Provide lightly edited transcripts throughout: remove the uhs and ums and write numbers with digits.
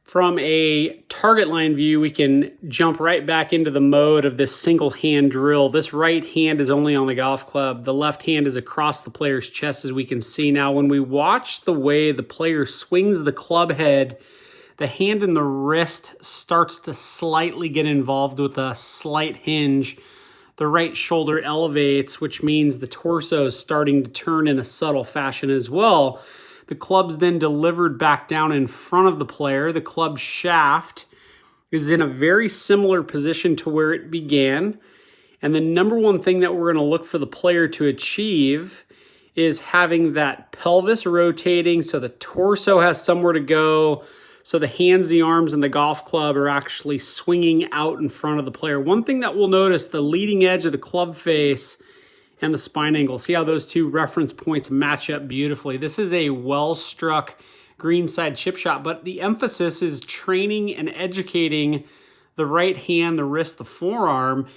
From a target line view, we can jump right back into the mode of this single hand drill. This right hand is only on the golf club. The left hand is across the player's chest, as we can see. Now, when we watch the way the player swings the club head, the hand and the wrist starts to slightly get involved with a slight hinge. The right shoulder elevates, which means the torso is starting to turn in a subtle fashion as well. The club's then delivered back down in front of the player. The club shaft is in a very similar position to where it began. And the number one thing that we're going to look for the player to achieve is having that pelvis rotating so the torso has somewhere to go, so the hands, the arms, and the golf club are actually swinging out in front of the player. One thing that we'll notice, the leading edge of the club face and the spine angle. See how those two reference points match up beautifully. This is a well-struck greenside chip shot, but the emphasis is training and educating the right hand, the wrist, the forearm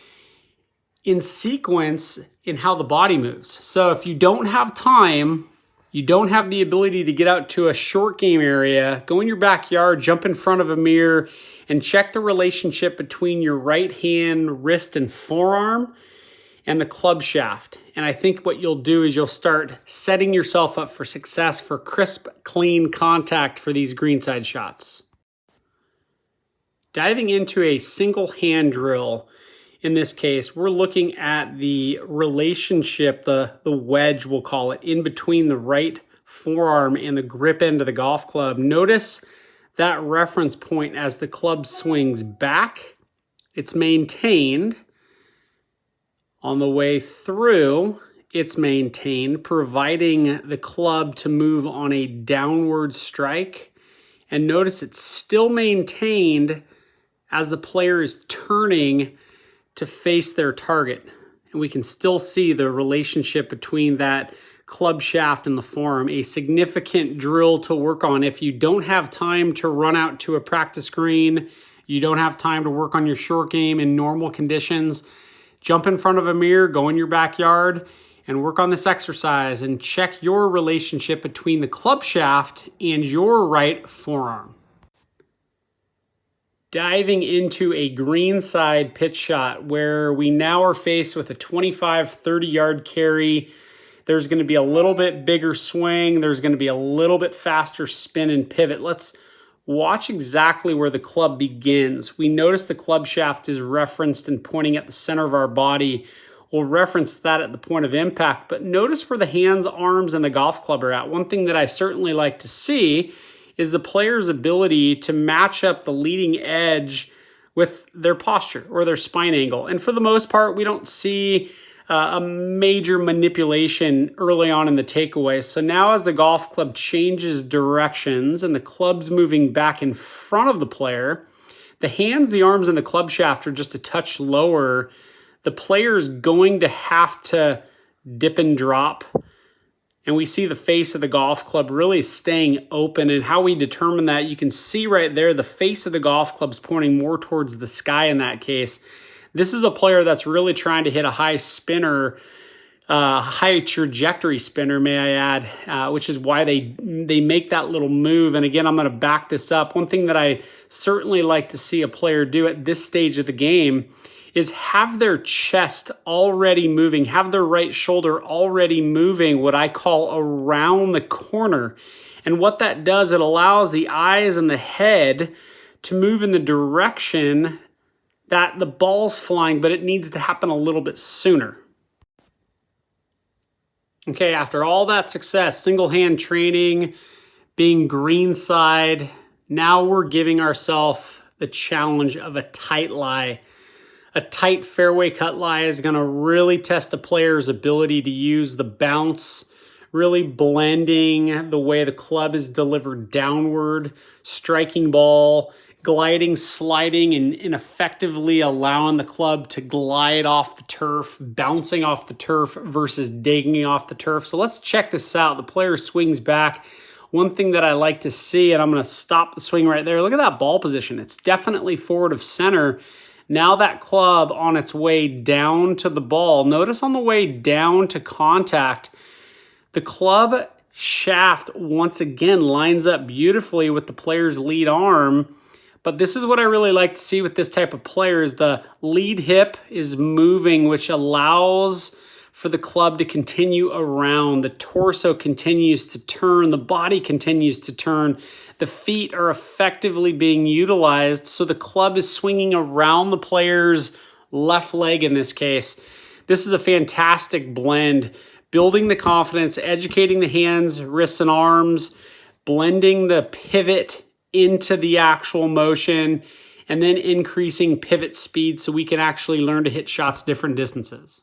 in sequence in how the body moves. So if you don't have time, you don't have the ability to get out to a short game area, go in your backyard, jump in front of a mirror, and check the relationship between your right hand, wrist, and forearm and the club shaft. And I think what you'll do is you'll start setting yourself up for success, for crisp, clean contact for these greenside shots. Diving into a single hand drill, in this case, we're looking at the relationship, the wedge, we'll call it, in between the right forearm and the grip end of the golf club. Notice that reference point as the club swings back. It's maintained. On the way through, it's maintained, providing the club to move on a downward strike. And notice it's still maintained as the player is turning to face their target. And we can still see the relationship between that club shaft and the forearm, a significant drill to work on. If you don't have time to run out to a practice green, you don't have time to work on your short game in normal conditions, jump in front of a mirror, go in your backyard, and work on this exercise and check your relationship between the club shaft and your right forearm. Diving into a greenside pitch shot where we now are faced with a 25, 30 yard carry. There's going to be a little bit bigger swing. There's going to be a little bit faster spin and pivot. Let's watch exactly where the club begins. We notice the club shaft is referenced and pointing at the center of our body. We'll reference that at the point of impact, but notice where the hands, arms, and the golf club are at. One thing that I certainly like to see is the player's ability to match up the leading edge with their posture or their spine angle. And for the most part, we don't see a major manipulation early on in the takeaway. So now as the golf club changes directions and the club's moving back in front of the player, the hands, the arms, and the club shaft are just a touch lower. The player is going to have to dip and drop. And we see the face of the golf club really staying open. And how we determine that, you can see right there, the face of the golf club is pointing more towards the sky in that case. This is a player that's really trying to hit a high spinner, high trajectory spinner, may I add, which is why they make that little move. And again, I'm going to back this up. One thing that I certainly like to see a player do at this stage of the game is have their chest already moving, have their right shoulder already moving, what I call around the corner. And what that does, it allows the eyes and the head to move in the direction that the ball's flying, but it needs to happen a little bit sooner. Okay, after all that success, single hand training, being greenside, now we're giving ourselves the challenge of a tight lie. A tight fairway cut lie is going to really test a player's ability to use the bounce, really blending the way the club is delivered downward, striking ball, gliding, sliding, and effectively allowing the club to glide off the turf, bouncing off the turf versus digging off the turf. So let's check this out. The player swings back. One thing that I like to see, and I'm going to stop the swing right there. Look at that ball position. It's definitely forward of center. Now that club on its way down to the ball. Notice on the way down to contact, the club shaft once again lines up beautifully with the player's lead arm. But this is what I really like to see with this type of player is the lead hip is moving, which allows for the club to continue around. The torso continues to turn. The body continues to turn. The feet are effectively being utilized. So the club is swinging around the player's left leg in this case. This is a fantastic blend, building the confidence, educating the hands, wrists, and arms, blending the pivot into the actual motion, and then increasing pivot speed so we can actually learn to hit shots different distances.